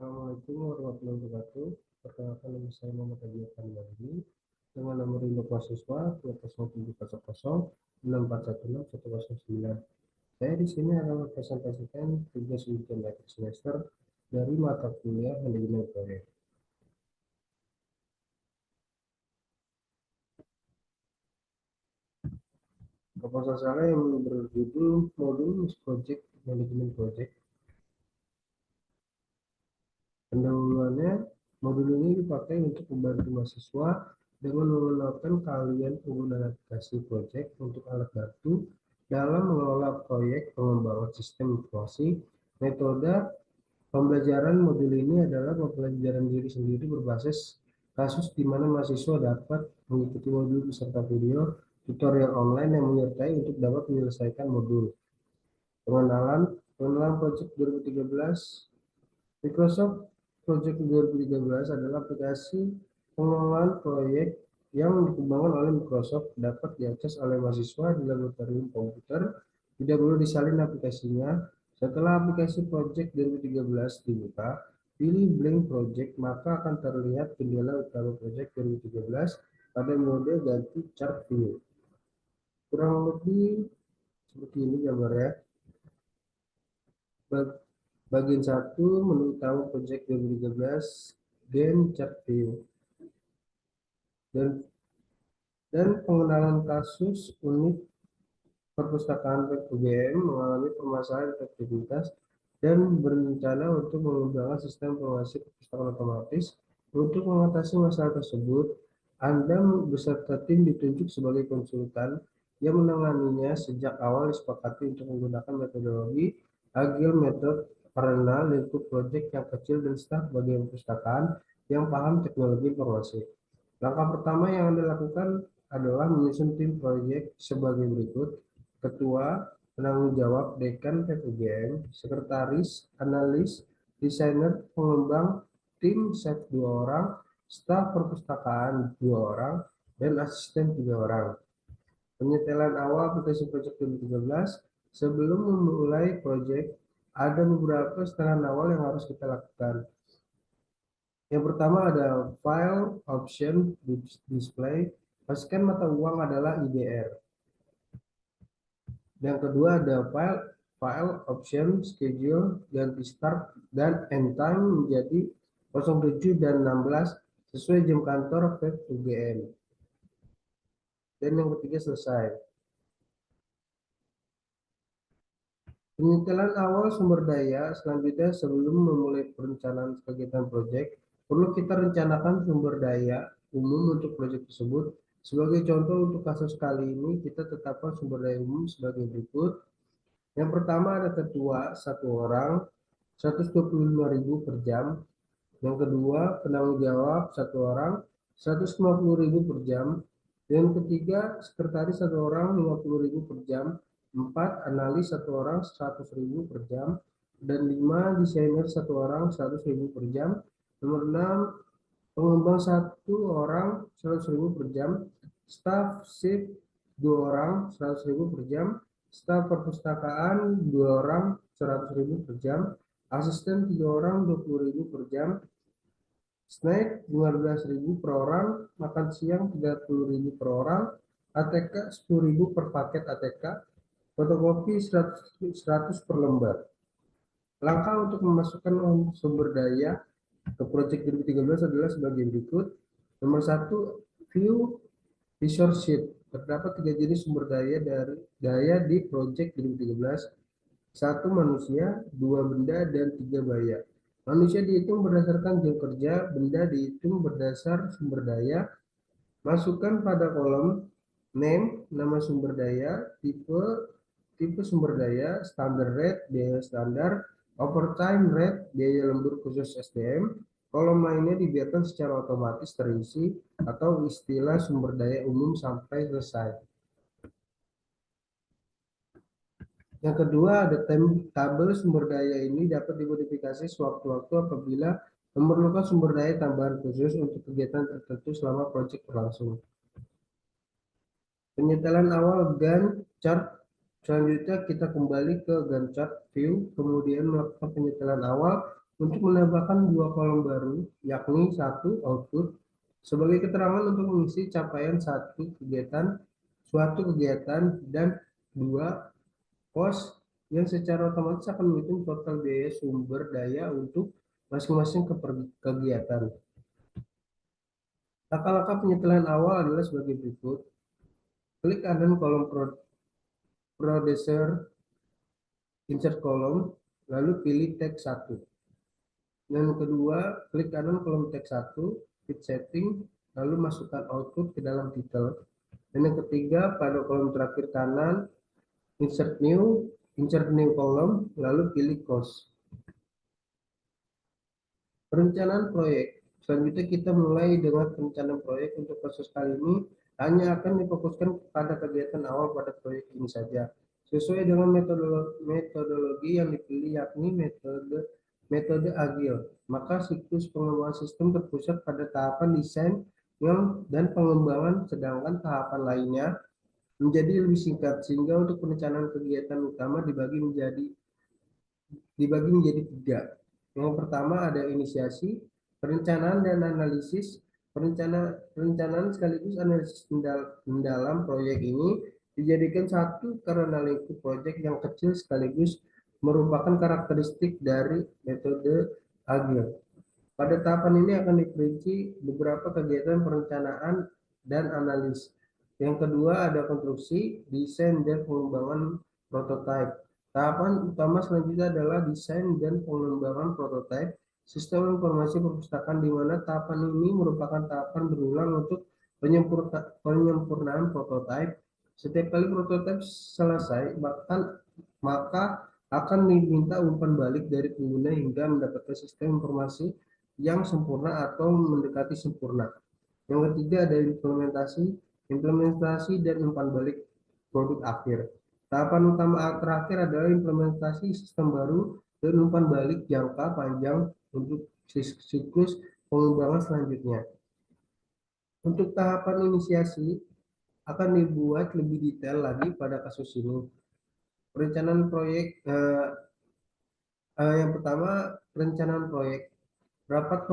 Assalamualaikum warahmatullahi wabarakatuh. Perkenalkan nama saya Muhammad Adi Afandi dengan nomor induk mahasiswa 2070064161109. Saya di sini akan mempresentasikan tugas ujian akhir semester dari mata kuliah manajemen proyek. Proposal saya yang berjudul modul project manajemen project. Pendahuluannya, modul ini dipakai untuk membantu mahasiswa dengan mengenalkan keahlian penggunaan aplikasi project untuk alat bantu dalam mengelola proyek pengembangan sistem informasi. Metode pembelajaran modul ini adalah pembelajaran diri sendiri berbasis kasus di mana mahasiswa dapat mengikuti modul beserta video tutorial online yang menyertai untuk dapat menyelesaikan modul. Pengenalan Project 2013. Microsoft Project 2013 adalah aplikasi pengelolaan proyek yang dikembangkan oleh Microsoft, dapat diakses oleh mahasiswa di laboratorium komputer. Tidak perlu disalin aplikasinya. Setelah aplikasi Project 2013 dibuka, pilih Blank Project, maka akan terlihat jendela utama Project 2013 pada mode ganti chart view. Kurang lebih seperti ini gambarnya. Bagian 1, menu utama Project 2013, Gantt chart view. Dan pengenalan kasus unit perpustakaan UGM mengalami permasalahan efektivitas dan berencana untuk mengembangkan sistem informasi perpustakaan otomatis. Untuk mengatasi masalah tersebut, Anda beserta tim ditunjuk sebagai konsultan yang menanganinya. Sejak awal disepakati untuk menggunakan metodologi Agile Method karena lingkup proyek yang kecil dan staf bagian perpustakaan yang paham teknologi informasi. Langkah pertama yang Anda lakukan adalah menyusun tim proyek sebagai berikut: ketua, penanggung jawab, dekan UGM, sekretaris, analis, desainer, pengembang, tim chef 2 orang, staf perpustakaan 2 orang, dan asisten 3 orang. Penyetelan awal aplikasi Project 2013. Sebelum memulai proyek, ada beberapa setelan awal yang harus kita lakukan. Yang pertama ada file option display. Pastikan mata uang adalah IDR. Yang kedua ada file option schedule, ganti start dan end time menjadi 07 dan 16 sesuai jam kantor web UGM. Dan yang ketiga selesai. Penyetelan awal sumber daya. Selanjutnya, sebelum memulai perencanaan kegiatan proyek, perlu kita rencanakan sumber daya umum untuk proyek tersebut. Sebagai contoh untuk kasus kali ini, kita tetapkan sumber daya umum sebagai berikut. Yang pertama ada ketua 1 orang, 125.000 per jam. Yang kedua, penanggung jawab 1 orang, 150.000 per jam. Yang ketiga, sekretaris 1 orang, 50.000 per jam. 4, analis 1 orang, 100.000 per jam. Dan 5, desainer 1 orang, 100.000 per jam. Nomor 6, pengembang 1 orang, 100.000 per jam. Staf shift 2 orang, 100.000 per jam. Staf perpustakaan 2 orang, 100.000 per jam. Asisten 3 orang, 20.000 per jam. Snack 15.000 per orang. Makan siang 30.000 per orang. ATK 10.000 per paket ATK. Fotokopi 100 per lembar. Langkah untuk memasukkan sumber daya ke Project 2013 adalah sebagai berikut. Nomor 1, view resource sheet. Terdapat 3 jenis sumber daya di Project 2013. 1 manusia, 2 benda, dan 3 biaya. Manusia dihitung berdasarkan jam kerja, benda dihitung berdasar sumber daya. Masukkan pada kolom name, nama sumber daya, tipe sumber daya, standard rate, biaya standar, overtime rate, biaya lembur khusus SDM. Kolom lainnya dibiarkan secara otomatis terisi atau istilah sumber daya umum sampai selesai. Yang kedua ada tabel sumber daya. Ini dapat dimodifikasi sewaktu-waktu apabila memerlukan sumber daya tambahan khusus untuk kegiatan tertentu selama proyek berlangsung. Penyetelan awal Gantt chart. Selanjutnya kita kembali ke Gantt chart view, kemudian melakukan penyetelan awal untuk menambahkan dua kolom baru, yakni satu output sebagai keterangan untuk mengisi capaian suatu kegiatan, dan dua cost yang secara otomatis akan menghitung total biaya sumber daya untuk masing-masing kegiatan. Langkah-langkah penyetelahan awal adalah sebagai berikut. Klik kanan kolom producer, insert kolom, lalu pilih teks 1. Yang kedua, klik kanan kolom teks 1, fit setting, lalu masukkan output ke dalam title. Dan yang ketiga, pada kolom terakhir kanan, insert new kolom, lalu pilih cost. Perencanaan proyek. Selanjutnya kita mulai dengan perencanaan proyek. Untuk kasus kali ini hanya akan difokuskan pada kegiatan awal pada proyek ini saja. Sesuai dengan metodologi yang dipilih, yakni metode agile. Maka siklus pengembangan sistem terpusat pada tahapan desain dan pengembangan, sedangkan tahapan lainnya menjadi lebih singkat, sehingga untuk perencanaan kegiatan utama dibagi menjadi tiga. Yang pertama ada inisiasi, perencanaan dan analisis. Perencanaan sekaligus analisis mendalam proyek ini dijadikan satu karena lingkup proyek yang kecil sekaligus merupakan karakteristik dari metode agile. Pada tahapan ini akan diperinci beberapa kegiatan perencanaan dan analis. Yang kedua ada konstruksi, desain, dan pengembangan prototipe. Tahapan utama selanjutnya adalah desain dan pengembangan prototipe sistem informasi perpustakaan, di mana tahapan ini merupakan tahapan berulang untuk penyempurnaan prototipe. Setiap kali prototipe selesai, maka akan diminta umpan balik dari pengguna hingga mendapatkan sistem informasi yang sempurna atau mendekati sempurna. Yang ketiga ada implementasi dan umpan balik produk akhir. Tahapan utama terakhir adalah implementasi sistem baru dan umpan balik jangka panjang untuk siklus pengembangan selanjutnya. Untuk tahapan inisiasi akan dibuat lebih detail lagi pada kasus ini. Perencanaan proyek yang pertama, perencanaan proyek. Rapat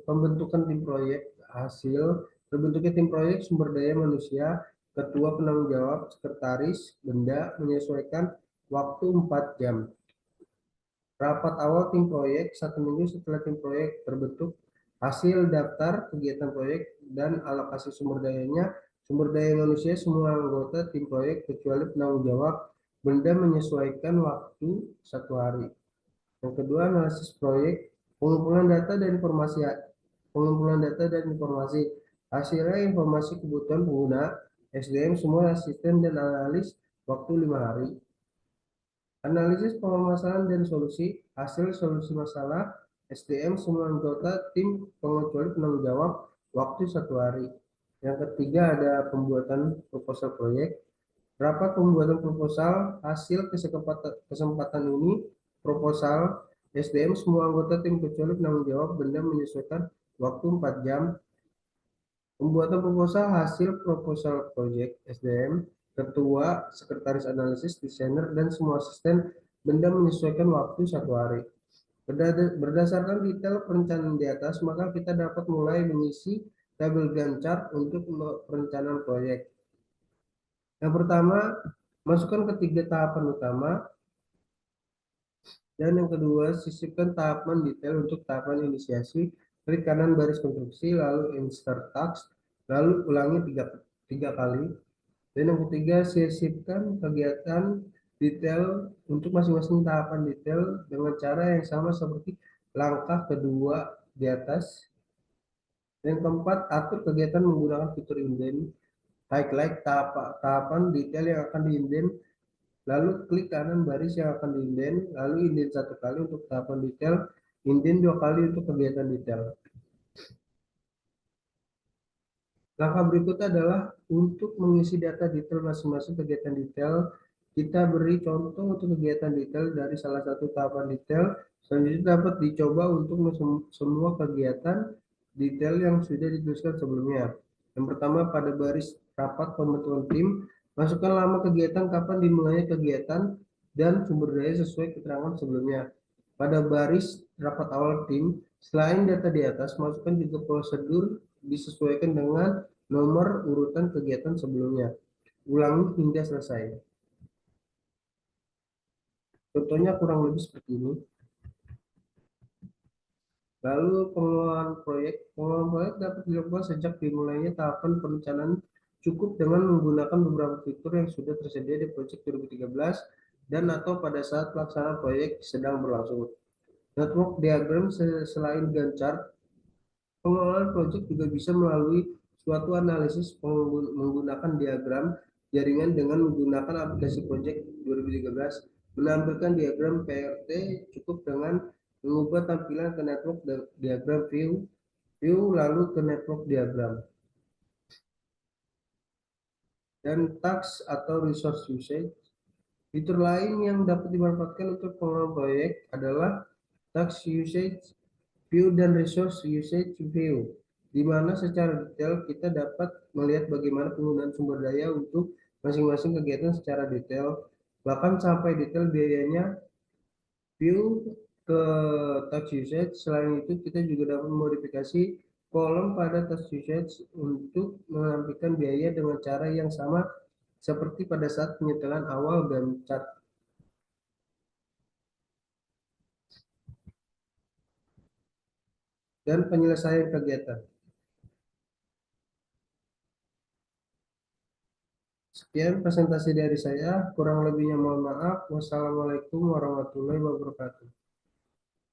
pembentukan tim proyek. Hasil terbentuknya tim proyek sumber daya manusia, ketua, penanggung jawab, sekretaris, benda, menyesuaikan waktu 4 jam. Rapat awal tim proyek 1 minggu setelah tim proyek terbentuk. Hasil daftar kegiatan proyek dan alokasi sumber dayanya. Sumber daya manusia semua anggota tim proyek kecuali penanggung jawab, benda, menyesuaikan waktu 1 hari. Yang kedua, analisis proyek, pengumpulan data dan informasi. Hasilnya informasi kebutuhan pengguna, SDM, semua asisten dan analis, waktu 5 hari. Analisis permasalahan dan solusi, hasil solusi masalah, SDM, semua anggota tim pengecuali penanggung jawab, waktu 1 hari. Yang ketiga ada pembuatan proposal proyek. Rapat pembuatan proposal, hasil kesempatan ini, proposal, SDM, semua anggota tim kecuali penanggung jawab, benda, menyesuaikan waktu 4 jam. Pembuatan proposal, hasil proposal project, SDM, ketua, sekretaris analisis, desainer, dan semua asisten, benda, menyesuaikan waktu 1 hari. Berdasarkan detail perencanaan di atas, maka kita dapat mulai mengisi tabel Gantt chart untuk perencanaan proyek. Yang pertama, masukkan ketiga tahapan utama. Dan yang kedua, sisipkan tahapan detail untuk tahapan inisiasi. Klik kanan baris konstruksi, lalu insert text, lalu ulangi 3 kali. Dan yang ketiga, sisipkan kegiatan detail untuk masing-masing tahapan detail dengan cara yang sama seperti langkah kedua di atas. Yang keempat, atur kegiatan menggunakan fitur indent. Highlight tahapan detail yang akan diinden, lalu klik kanan baris yang akan diinden, lalu inden 1 kali untuk tahapan detail, inden 2 kali untuk kegiatan detail. Langkah berikutnya adalah untuk mengisi data detail masing-masing kegiatan detail. Kita beri contoh untuk kegiatan detail dari salah satu tahapan detail. Selanjutnya dapat dicoba untuk semua kegiatan detail yang sudah dituliskan sebelumnya. Yang pertama, pada baris rapat pembentukan tim, masukkan lama kegiatan, kapan dimulainya kegiatan, dan sumber daya sesuai keterangan sebelumnya. Pada baris rapat awal tim, selain data di atas, masukkan juga prosedur disesuaikan dengan nomor urutan kegiatan sebelumnya. Ulangi hingga selesai. Contohnya kurang lebih seperti ini. Lalu pengelolaan proyek. Pengelolaan proyek dapat dilakukan sejak dimulainya tahapan perencanaan cukup dengan menggunakan beberapa fitur yang sudah tersedia di proyek 2013 dan atau pada saat pelaksanaan proyek sedang berlangsung. Network diagram selain Gantt chart, pengelolaan proyek juga bisa melalui suatu analisis menggunakan diagram jaringan dengan menggunakan aplikasi proyek 2013. Menampilkan diagram PRT cukup dengan mengubah tampilan ke network diagram view lalu ke network diagram. Dan task atau resource usage. Fitur lain yang dapat dimanfaatkan untuk pengelolaan proyek adalah task usage view dan resource usage view, di mana secara detail kita dapat melihat bagaimana penggunaan sumber daya untuk masing-masing kegiatan secara detail, bahkan sampai detail biayanya. View ke task usage. Selain itu, kita juga dapat memodifikasi kolom pada task usage untuk menampilkan biaya dengan cara yang sama seperti pada saat penyetelan awal Gantt chart. Dan penyelesaian kegiatan. Sekian presentasi dari saya, kurang lebihnya mohon maaf. Wassalamualaikum warahmatullahi wabarakatuh.